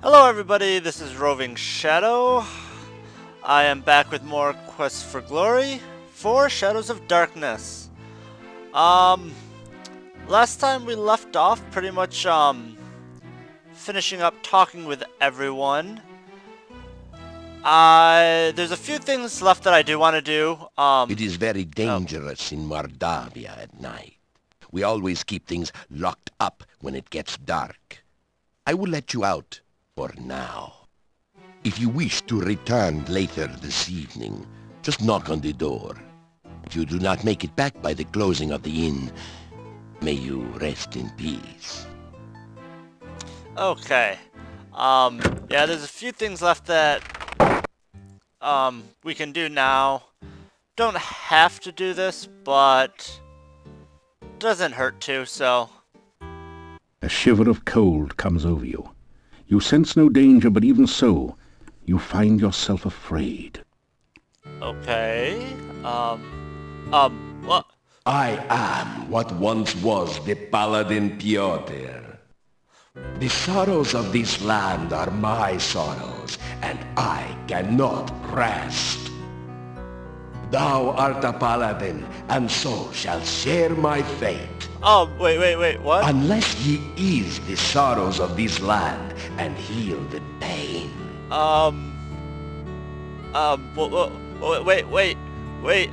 Hello everybody, this is Roving Shadow. I am back with more Quests for Glory for Shadows of Darkness. Last time we left off pretty much, finishing up talking with everyone. There's a few things left that I do want to do. It is very dangerous in Mordavia at night. We always keep things locked up when it gets dark. I will let you out for now. If you wish to return later this evening, just knock on the door. If you do not make it back by the closing of the inn, may you rest in peace. Okay. Yeah, there's a few things left that, we can do now. Don't have to do this, but doesn't hurt to, so. A shiver of cold comes over you. You sense no danger, but even so, you find yourself afraid. Okay. What? I am what once was the Paladin Piotr. The sorrows of this land are my sorrows, and I cannot rest. Thou art a paladin, and so shall share my fate. Wait, what? Unless ye ease the sorrows of this land and heal the pain. Wait,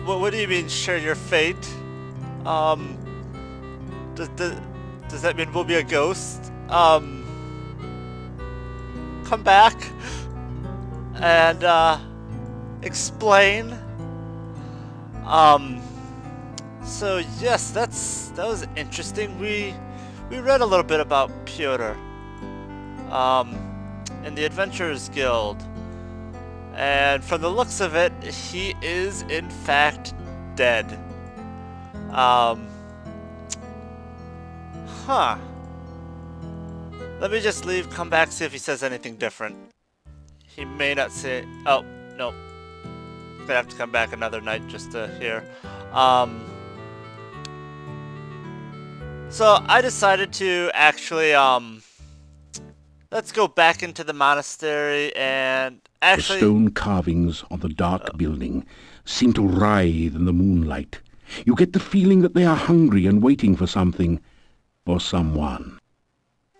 what do you mean share your fate? Does that mean we'll be a ghost? Come back and, explain. So yes, that was interesting. We read a little bit about Piotr, in the Adventurers Guild, and from the looks of it, he is in fact dead. Let me just leave, come back, see if he says anything different. He may not say. Oh no, gonna have to come back another night just to hear. So I decided to actually, let's go back into the monastery and actually... The stone carvings on the dark building seem to writhe in the moonlight. You get the feeling that they are hungry and waiting for something or someone.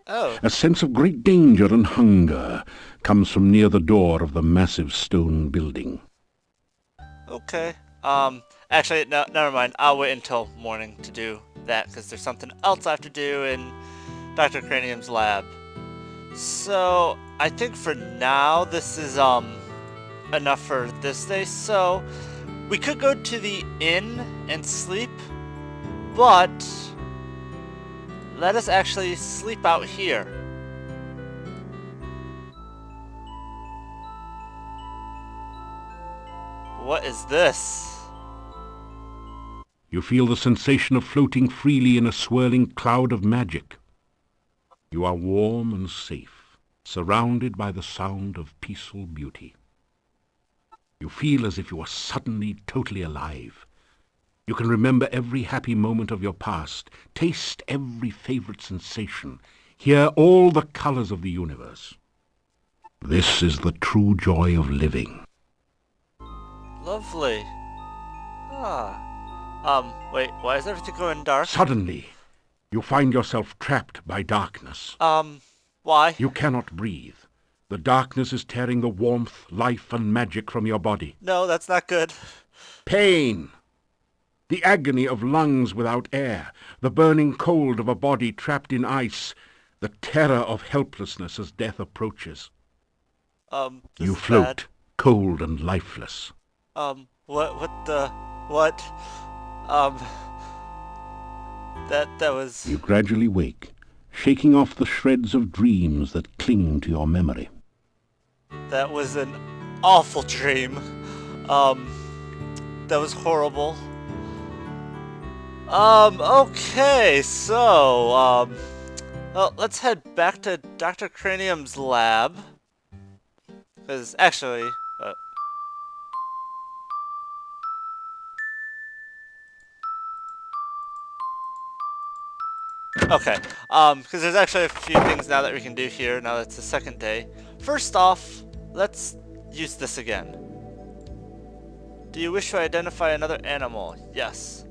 Oh. A sense of great danger and hunger comes from near the door of the massive stone building. Okay. Actually, no, never mind. I'll wait until morning to do that, because there's something else I have to do in Dr. Cranium's lab. So, I think for now, this is, enough for this day. So, we could go to the inn and sleep, but let us actually sleep out here. What is this? You feel the sensation of floating freely in a swirling cloud of magic. You are warm and safe, surrounded by the sound of peaceful beauty. You feel as if you are suddenly totally alive. You can remember every happy moment of your past, taste every favorite sensation, hear all the colors of the universe. This is the true joy of living. Lovely. Wait, why is everything going dark? Suddenly, you find yourself trapped by darkness. Why? You cannot breathe. The darkness is tearing the warmth, life, and magic from your body. No, that's not good. Pain! The agony of lungs without air, the burning cold of a body trapped in ice, the terror of helplessness as death approaches. This You is float, bad. cold and lifeless. What? That was... You gradually wake, shaking off the shreds of dreams that cling to your memory. That was an awful dream. That was horrible. Okay, so, well, let's head back to Dr. Cranium's lab. Because, actually, Okay, because there's actually a few things now that we can do here, now that it's the second day. First off, let's use this again. Do you wish to identify another animal? Yes.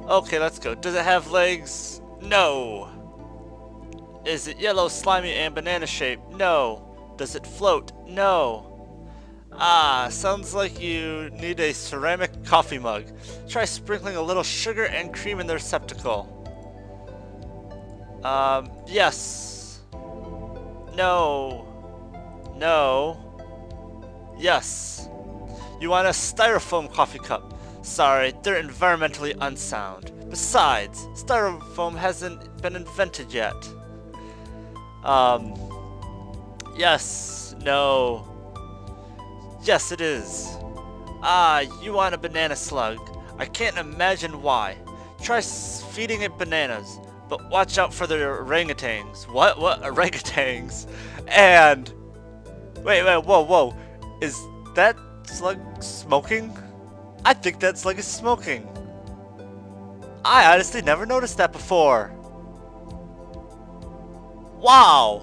Okay, let's go. Does it have legs? No. Is it yellow, slimy, and banana shaped? No. Does it float? No. Ah, sounds like you need a ceramic coffee mug. Try sprinkling a little sugar and cream in the receptacle. Yes. No. No. Yes. You want a styrofoam coffee cup. Sorry, they're environmentally unsound. Besides, styrofoam hasn't been invented yet. Yes. No. Yes, it is. Ah, you want a banana slug. I can't imagine why. Try feeding it bananas. But watch out for the orangutans. What? Orangutans? And... Wait, whoa. Is that slug smoking? I think that slug is smoking. I honestly never noticed that before. Wow.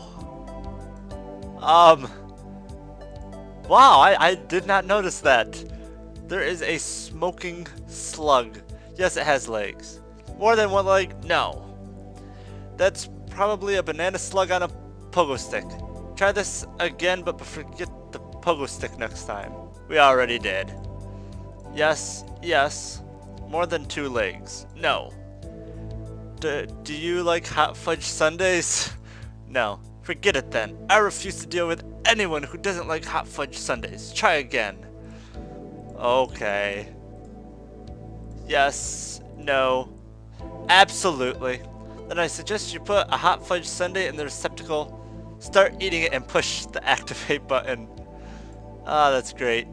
Wow, I did not notice that. There is a smoking slug. Yes, it has legs. More than one leg? No. That's probably a banana slug on a pogo stick. Try this again, but forget the pogo stick next time. We already did. Yes. More than 2 legs. No. Do you like hot fudge sundaes? No. Forget it then. I refuse to deal with anyone who doesn't like hot fudge sundaes. Try again. Okay. Yes. No. Absolutely. Then I suggest you put a hot fudge sundae in the receptacle, start eating it, and push the activate button. Ah, that's great.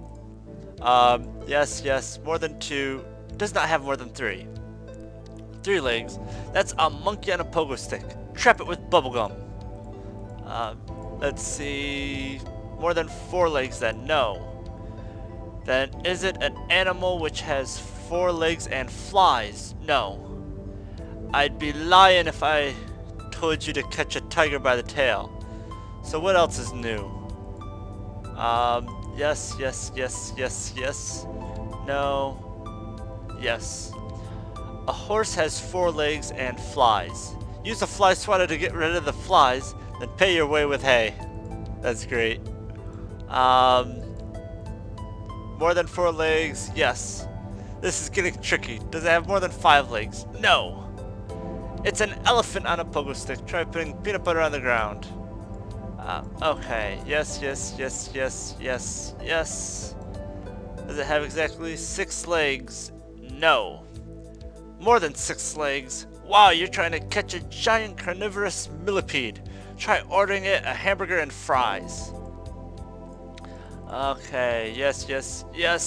Yes. More than 2. Does not have more than 3. 3 legs. That's a monkey on a pogo stick. Trap it with bubblegum. Let's see. More than 4 legs then. No. Then is it an animal which has 4 legs and flies? No. I'd be lying if I told you to catch a tiger by the tail. So what else is new? Yes. No. Yes. A horse has 4 legs and flies. Use a fly swatter to get rid of the flies, then pay your way with hay. That's great. More than 4 legs? Yes. This is getting tricky. Does it have more than 5 legs? No. It's an elephant on a pogo stick. Try putting peanut butter on the ground. Okay. Yes. Does it have exactly 6 legs? No. More than 6 legs? Wow, you're trying to catch a giant carnivorous millipede. Try ordering it a hamburger and fries. Okay, yes,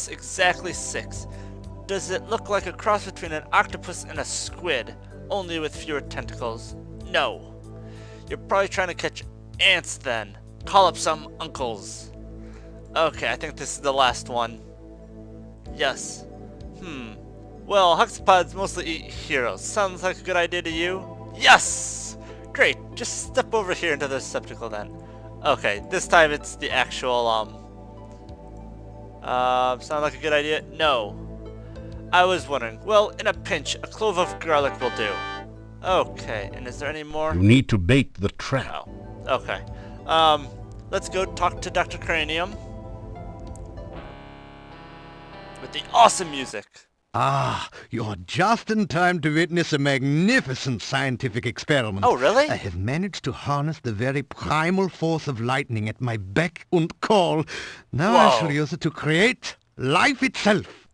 exactly 6. Does it look like a cross between an octopus and a squid, only with fewer tentacles? No. You're probably trying to catch ants then. Call up some uncles. Okay, I think this is the last one. Yes. Well, hexapods mostly eat heroes. Sounds like a good idea to you? Yes! Great, just step over here into the receptacle then. Okay, this time it's the actual, sound like a good idea? No. I was wondering. Well, in a pinch, a clove of garlic will do. Okay, and is there any more? You need to bait the trap. Oh, okay. Let's go talk to Dr. Cranium. With the awesome music. Ah, you're just in time to witness a magnificent scientific experiment. Oh, really? I have managed to harness the very primal force of lightning at my beck and call. Now I shall use it to create life itself.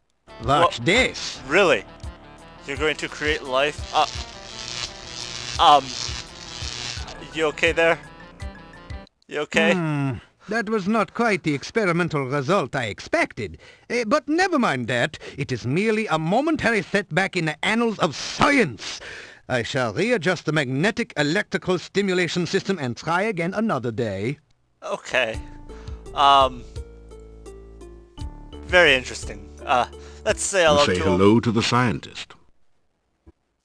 Watch this. Really? You're going to create life? You okay there? You okay? That was not quite the experimental result I expected. But never mind that. It is merely a momentary setback in the annals of science. I shall readjust the magnetic electrical stimulation system and try again another day. Okay. Very interesting. Let's say hello Say hello to the scientist.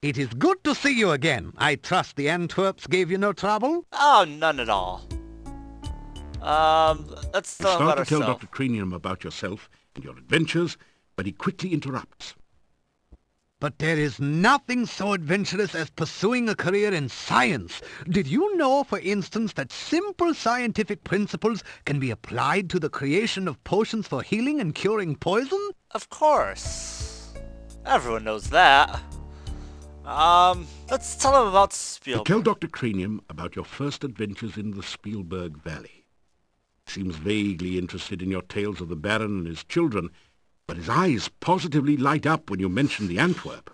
It is good to see you again. I trust the Antwerps gave you no trouble? Oh, none at all. Let's You tell him start about to tell ourselves. Dr. Cranium about yourself and your adventures, but he quickly interrupts. But there is nothing so adventurous as pursuing a career in science. Did you know, for instance, that simple scientific principles can be applied to the creation of potions for healing and curing poison? Of course. Everyone knows that. Let's tell him about You Spielberg. tell Dr. Cranium about your first adventures in the Spielberg Valley. He seems vaguely interested in your tales of the Baron and his children, but his eyes positively light up when you mention the Antwerp.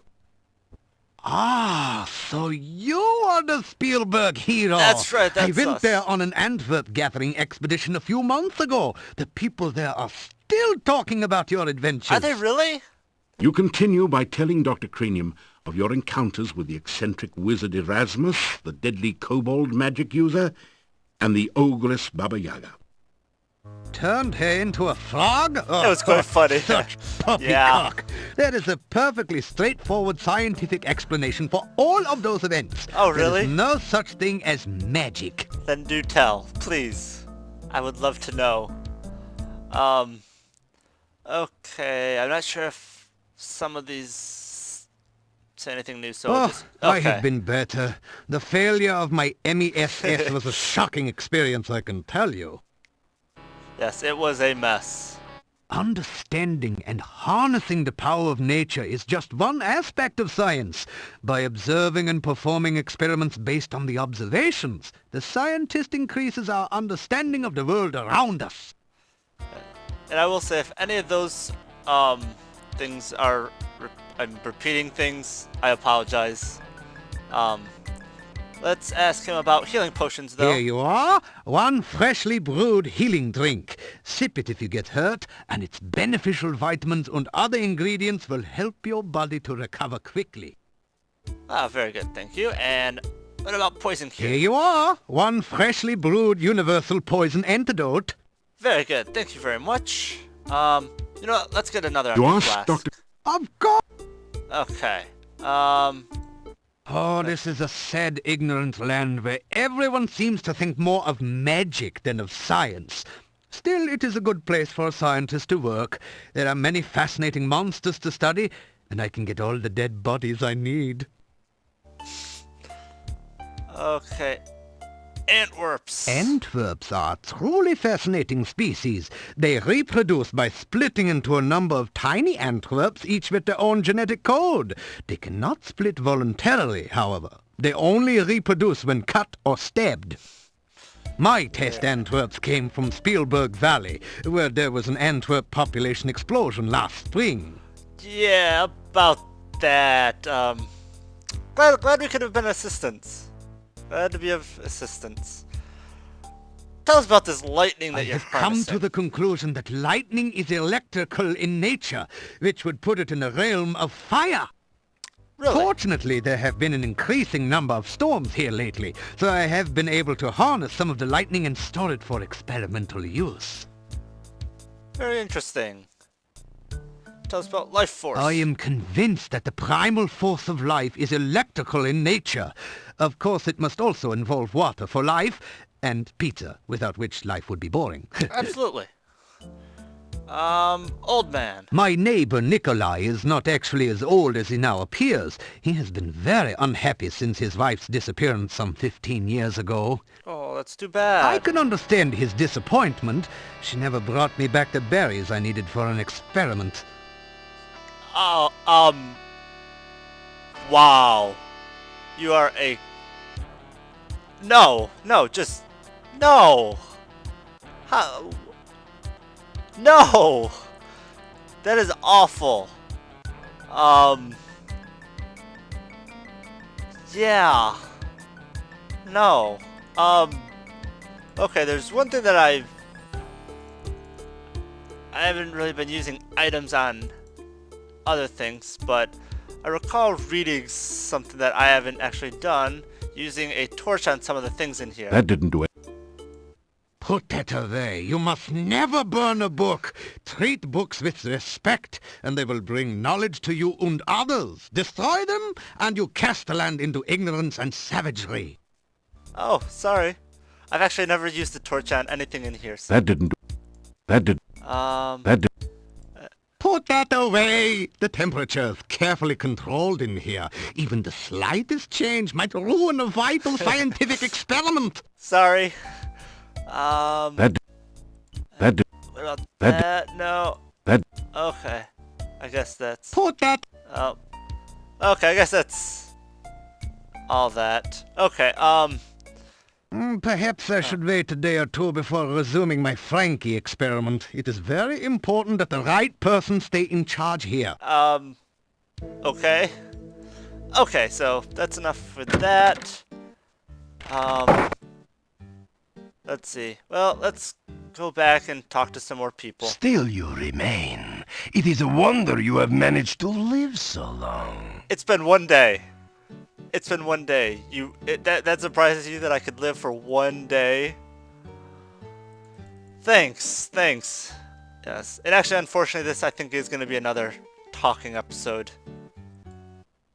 Ah, so you are the Spielberg hero. That's right, I that's went us. there on an Antwerp gathering expedition a few months ago. The people there are still talking about your adventures. Are they really? You continue by telling Dr. Cranium of your encounters with the eccentric wizard Erasmus, the deadly kobold magic user, and the ogress Baba Yaga. Turned her into a frog? Oh, It was quite funny. Such poppycock. That is a perfectly straightforward scientific explanation for all of those events. Oh, There really? is no such thing as magic. Then do tell, please. I would love to know. Okay, I'm not sure if some of these say anything new, so Oh, just... I Okay. have been better. The failure of my MESS was a shocking experience, I can tell you. Yes, it was a mess. Understanding and harnessing the power of nature is just one aspect of science. By observing and performing experiments based on the observations, the scientist increases our understanding of the world around us. And I will say, if any of those things are... I'm repeating things, I apologize. Let's ask him about healing potions, though. Here you are, one freshly brewed healing drink. Sip it if you get hurt, and its beneficial vitamins and other ingredients will help your body to recover quickly. Ah, very good, thank you. And what about poison cure? Here you are, one freshly brewed universal poison antidote. Very good, thank you very much. You know what, let's get another You empty ask flask. Dr. Of course. Okay. Oh, this is a sad, ignorant land where everyone seems to think more of magic than of science. Still, it is a good place for a scientist to work. There are many fascinating monsters to study, and I can get all the dead bodies I need. Okay. Antwerps. Antwerps are a truly fascinating species. They reproduce by splitting into a number of tiny Antwerps, each with their own genetic code. They cannot split voluntarily, however. They only reproduce when cut or stabbed. My test Antwerps came from Spielberg Valley, where there was an Antwerp population explosion last spring. Yeah, about that. Glad we could have been assistants. Glad to be of assistance. Tell us about this lightning that I you're have come harnessing. to the conclusion that lightning is electrical in nature, which would put it in the realm of fire. Really? Fortunately, there have been an increasing number of storms here lately, so I have been able to harness some of the lightning and store it for experimental use. Very interesting. Tell us about life force. I am convinced that the primal force of life is electrical in nature. Of course, it must also involve water for life, and pizza, without which life would be boring. Absolutely. Old man. My neighbor Nikolai is not actually as old as he now appears. He has been very unhappy since his wife's disappearance some 15 years ago. Oh, that's too bad. I can understand his disappointment. She never brought me back the berries I needed for an experiment. Oh, wow. You are a... No, just... No! How... No! That is awful. Yeah. No. Okay, there's one thing that I haven't really been using items on other things, but I recall reading something that I haven't actually done, using a torch on some of the things in here. That didn't do it. Put that away. You must never burn a book. Treat books with respect, and they will bring knowledge to you and others. Destroy them, and you cast the land into ignorance and savagery. Oh, sorry. I've actually never used the torch on anything in here. So. That didn't... That did... That did... Put that away. The temperature is carefully controlled in here. Even the slightest change might ruin a vital scientific experiment. Sorry. That did... What about That- that? No. That... Okay. I guess that's... Put that... Oh. Okay, I guess that's... all that. Okay, Perhaps I should wait a day or two before resuming my Frankie experiment. It is very important that the right person stay in charge here. okay. Okay, so that's enough with that. Let's see. Well, let's go back and talk to some more people. Still you remain. It is a wonder you have managed to live so long. It's been one day. It's been one day. That surprises you that I could live for one day? Thanks. Yes. And actually, unfortunately, this I think is going to be another talking episode.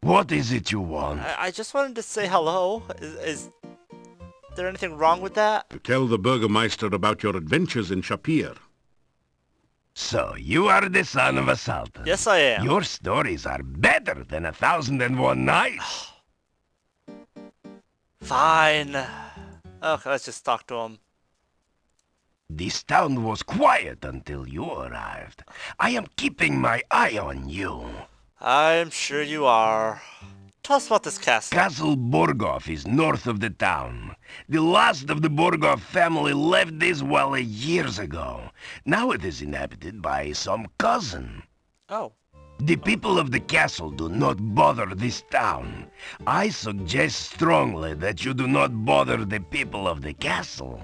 What is it you want? I just wanted to say hello. Is there anything wrong with that? To tell the Burgermeister about your adventures in Shapir. So, you are the son of a sultan. Yes, I am. Your stories are better than 1001 Nights. Fine. Okay, let's just talk to him. This town was quiet until you arrived. I am keeping my eye on you. I'm sure you are. Tell us about this castle. Castle Borgov is north of the town. The last of the Borgov family left this valley years ago. Now it is inhabited by some cousin. Oh. The people of the castle do not bother this town. I suggest strongly that you do not bother the people of the castle.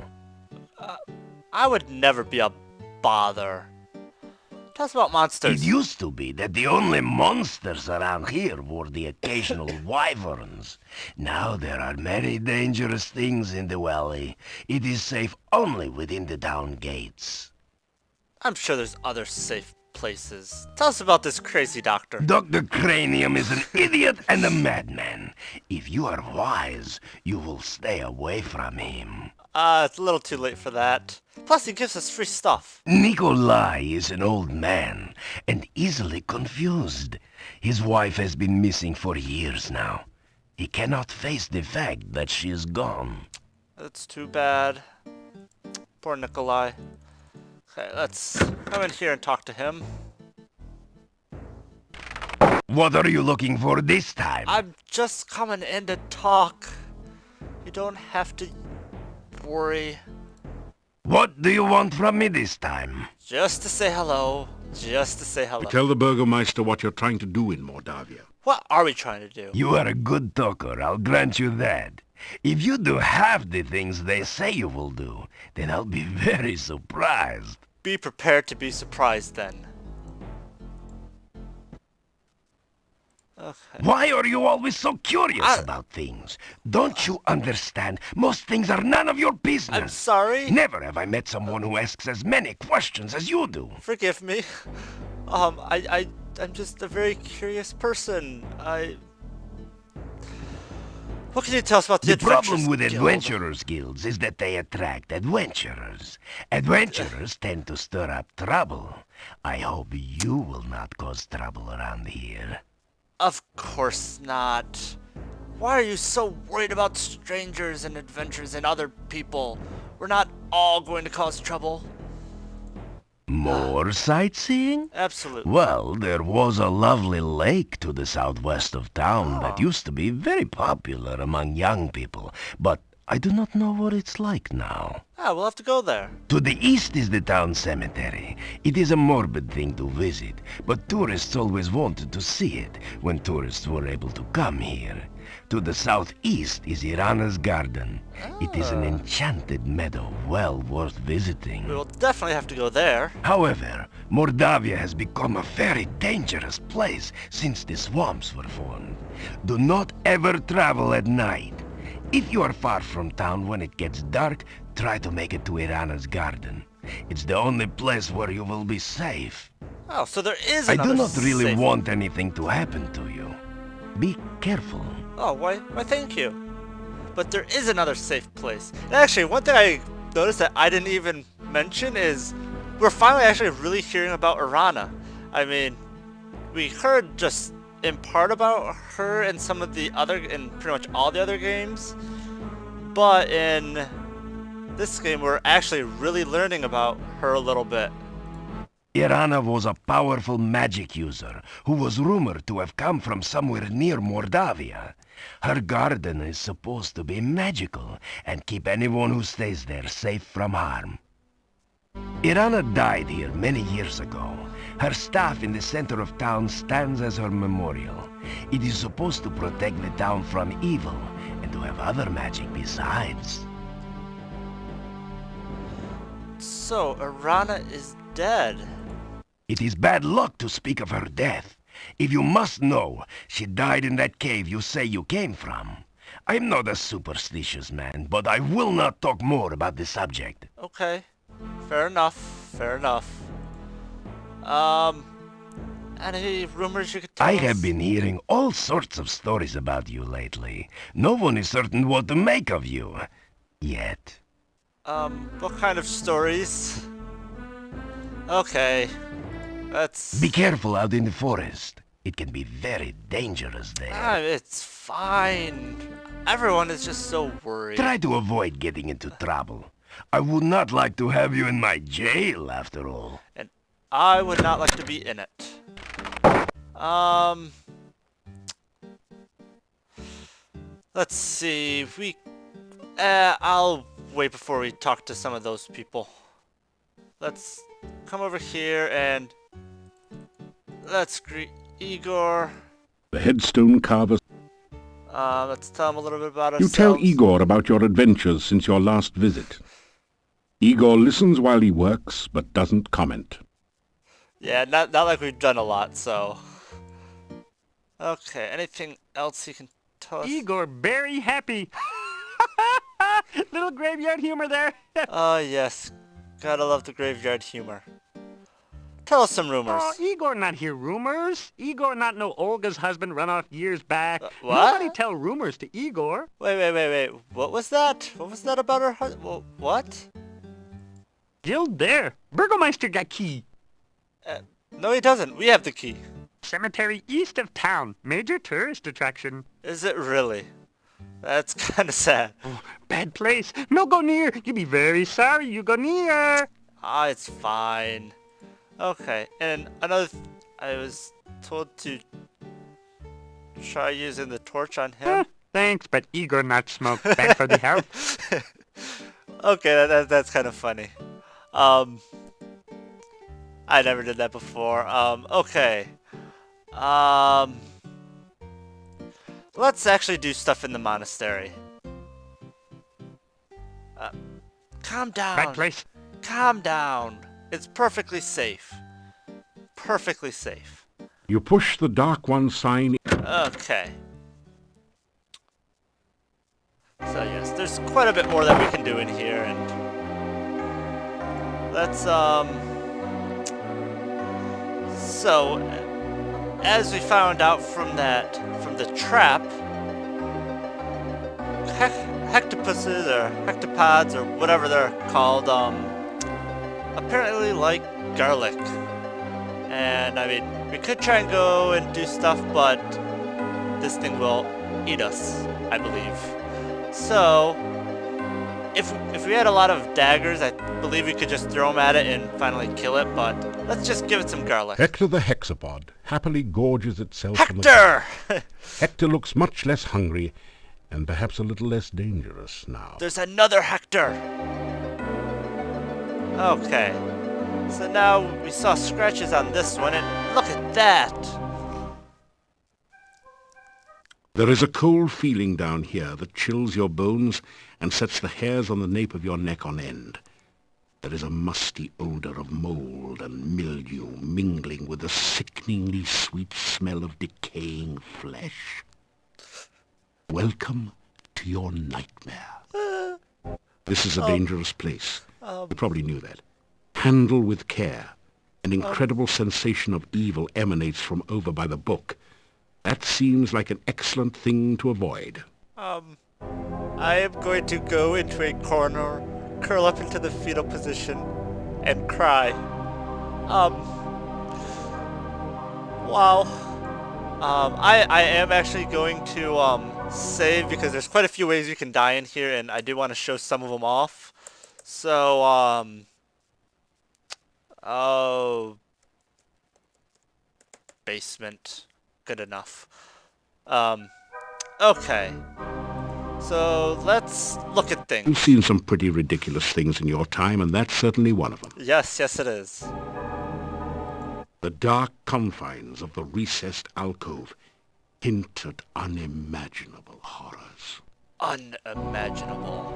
I would never be a bother. Tell us about monsters. It used to be that the only monsters around here were the occasional wyverns. Now there are many dangerous things in the valley. It is safe only within the town gates. I'm sure there's other safe places. Tell us about this crazy doctor. Dr. Cranium is an idiot and a madman. If you are wise, you will stay away from him. It's a little too late for that. Plus, he gives us free stuff. Nikolai is an old man and easily confused. His wife has been missing for years now. He cannot face the fact that she is gone. That's too bad. Poor Nikolai. Okay, let's come in here and talk to him. What are you looking for this time? I'm just coming in to talk. You don't have to worry. What do you want from me this time? Just to say hello. Just to say hello. Tell the Burgermeister what you're trying to do in Mordavia. What are we trying to do? You are a good talker, I'll grant you that. If you do half the things they say you will do, then I'll be very surprised. Be prepared to be surprised then. Okay. Why are you always so curious about things? Don't you understand? Most things are none of your business. I'm sorry. Never have I met someone who asks as many questions as you do. Forgive me. I'm just a very curious person. What can you tell us about the The problem with Guild? adventurers' guilds is that they attract adventurers. Adventurers tend to stir up trouble. I hope you will not cause trouble around here. Of course not. Why are you so worried about strangers and adventures and other people? We're not all going to cause trouble. More sightseeing? Absolutely. Well, there was a lovely lake to the southwest of town that used to be very popular among young people, but I do not know what it's like now. We'll have to go there. To the east is the town cemetery. It is a morbid thing to visit, but tourists always wanted to see it when tourists were able to come here. To the southeast is Irana's garden. It is an enchanted meadow well worth visiting. We will definitely have to go there. However, Mordavia has become a very dangerous place since the swamps were formed. Do not ever travel at night. If you are far from town when it gets dark, try to make it to Irana's garden. It's the only place where you will be safe. Oh, so there is I another do not really safe... want anything to happen to you. Be careful. Oh, why thank you. But there is another safe place. And actually, one thing I noticed that I didn't even mention is we're finally actually really hearing about Irana. I mean, we heard just in part about her in some of the other, in pretty much all the other games. But in this game, we're actually really learning about her a little bit. Irana was a powerful magic user who was rumored to have come from somewhere near Mordavia. Her garden is supposed to be magical and keep anyone who stays there safe from harm. Irana died here many years ago. Her staff in the center of town stands as her memorial. It is supposed to protect the town from evil and to have other magic besides. So, Irana is dead. It is bad luck to speak of her death. If you must know, she died in that cave you say you came from. I am not a superstitious man, but I will not talk more about the subject. Okay. Fair enough. Fair enough. Any rumors you could tell I us? have been hearing all sorts of stories about you lately. No one is certain what to make of you. Yet. What kind of stories? Okay. Let's... Be careful out in the forest. It can be very dangerous there. It's fine. Everyone is just so worried. Try to avoid getting into trouble. I would not like to have you in my jail, after all. And I would not like to be in it. Let's see. I'll wait before we talk to some of those people. Let's come over here and let's greet Igor. The headstone carver... Let's tell him a little bit about You ourselves. tell Igor about your adventures since your last visit. Igor listens while he works, but doesn't comment. Yeah, not like we've done a lot, so... Okay, anything else he can tell us? Igor, very happy. Little graveyard humor there. Oh, yes. Gotta love the graveyard humor. Tell us some rumors. Oh, Igor not hear rumors. Igor not know Olga's husband run off years back. What? Nobody tell rumors to Igor. Wait. What was that? What was that about her husband? What? Guild there. Burgomeister got key. No, he doesn't. We have the key. Cemetery east of town. Major tourist attraction. Is it really? That's kind of sad. Oh, bad place. No go near. You be very sorry you go near. Ah, it's fine. Okay, and another... I was told to try using the torch on him. Thanks, but Igor not smoke. Bad for the health. Okay, that's kind of funny. I never did that before. Okay. Let's actually do stuff in the monastery. Calm down. Bad place. Calm down. It's perfectly safe. Perfectly safe. You push the Dark One sign... Okay. So yes, there's quite a bit more that we can do in here, and... Let's, So, as we found out from the trap, hectopuses or hectopods or whatever they're called, apparently like garlic. And I mean, we could try and go and do stuff, but this thing will eat us, I believe. So, if we had a lot of daggers, I believe we could just throw them at it and finally kill it, but let's just give it some garlic. Hector the hexapod happily gorges itself Hector! on the... Hector looks much less hungry and perhaps a little less dangerous now. There's another Hector! Okay. So now we saw scratches on this one, and look at that! There is a cold feeling down here that chills your bones and sets the hairs on the nape of your neck on end. There is a musty odor of mold and mildew mingling with the sickeningly sweet smell of decaying flesh. Welcome to your nightmare. This is a dangerous place. You probably knew that. Handle with care. An incredible sensation of evil emanates from over by the book. That seems like an excellent thing to avoid. I am going to go into a corner, curl up into the fetal position, and cry. Wow. I am actually going to save because there's quite a few ways you can die in here, and I do want to show some of them off. So oh, basement, good enough. Okay. So let's look at things. You've seen some pretty ridiculous things in your time, and that's certainly one of them. Yes, yes it is. The dark confines of the recessed alcove hint at unimaginable horrors. Unimaginable.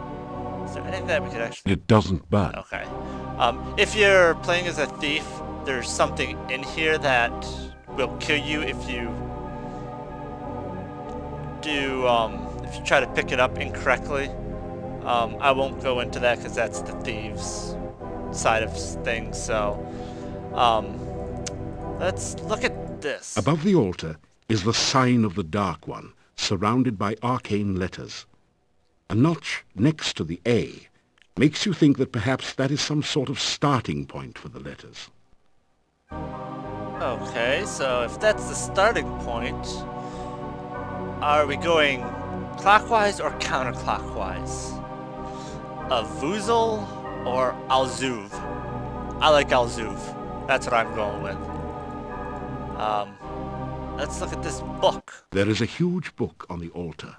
Is there anything that we could actually... It doesn't burn. Okay. If you're playing as a thief, there's something in here that will kill you if you do, if you try to pick it up incorrectly. I won't go into that because that's the thieves' side of things, so, let's look at this. Above the altar is the sign of the Dark One, surrounded by arcane letters. A notch next to the A makes you think that perhaps that is some sort of starting point for the letters. Okay, so if that's the starting point, are we going clockwise or counterclockwise? Avuzal or Alzuv? I like Alzuv. That's what I'm going with. Let's look at this book. There is a huge book on the altar.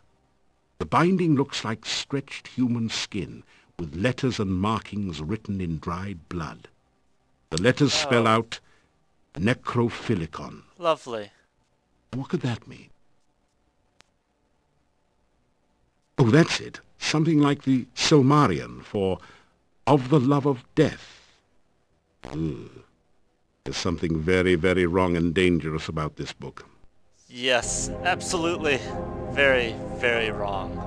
The binding looks like stretched human skin, with letters and markings written in dried blood. The letters spell out Necrophilicon. Lovely. What could that mean? Oh, that's it. Something like the Silmarillion for of the love of death. There's something very, very wrong and dangerous about this book. Yes, absolutely. Very, very wrong.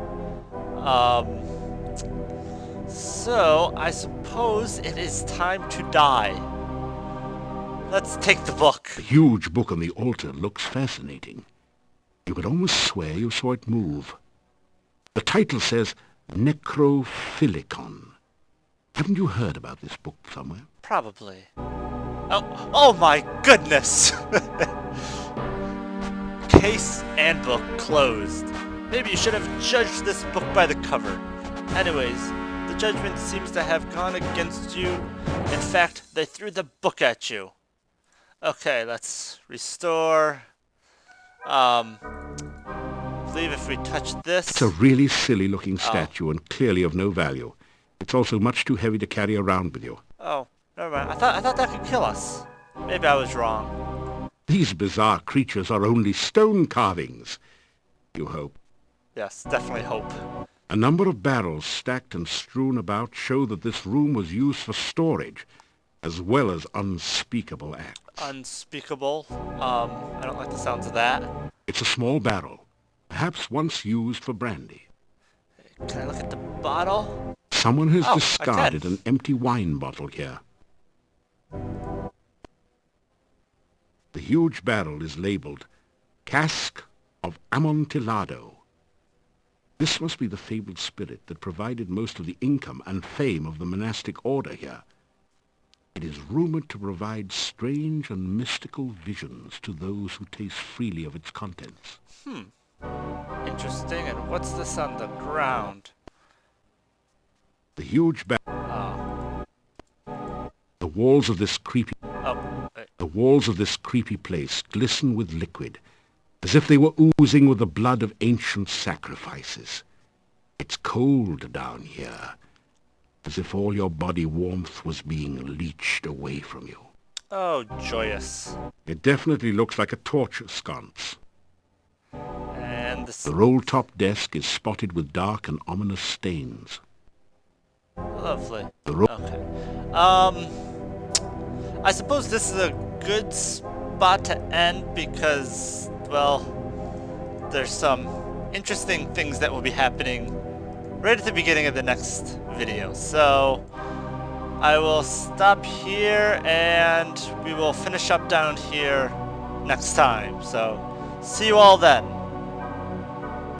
So, I suppose it is time to die. Let's take the book. The huge book on the altar looks fascinating. You could almost swear you saw it move. The title says Necrophilicon. Haven't you heard about this book somewhere? Probably. Oh my goodness! Case and book closed. Maybe you should have judged this book by the cover. Anyways, the judgment seems to have gone against you. In fact, they threw the book at you. Okay, let's restore. I believe if we touch this... It's a really silly looking statue and clearly of no value. It's also much too heavy to carry around with you. Oh, never mind. I thought that could kill us. Maybe I was wrong. These bizarre creatures are only stone carvings. You hope. Yes, definitely hope. A number of barrels stacked and strewn about show that this room was used for storage, as well as unspeakable acts. Unspeakable? I don't like the sounds of that. It's a small barrel, perhaps once used for brandy. Can I look at the bottle? Someone has I discarded can. an empty wine bottle here. The huge barrel is labeled Cask of Amontillado. This must be the fabled spirit that provided most of the income and fame of the monastic order here. It is rumored to provide strange and mystical visions to those who taste freely of its contents. Interesting. And what's this on the ground? The huge The walls of this creepy place glisten with liquid, as if they were oozing with the blood of ancient sacrifices. It's cold down here, as if all your body warmth was being leached away from you. Oh, joyous. It definitely looks like a torture sconce. And The roll-top desk is spotted with dark and ominous stains. lovely. The ro- Okay. I suppose this is a good spot to end because, well, there's some interesting things that will be happening right at the beginning of the next video. So I will stop here and we will finish up down here next time. So see you all then.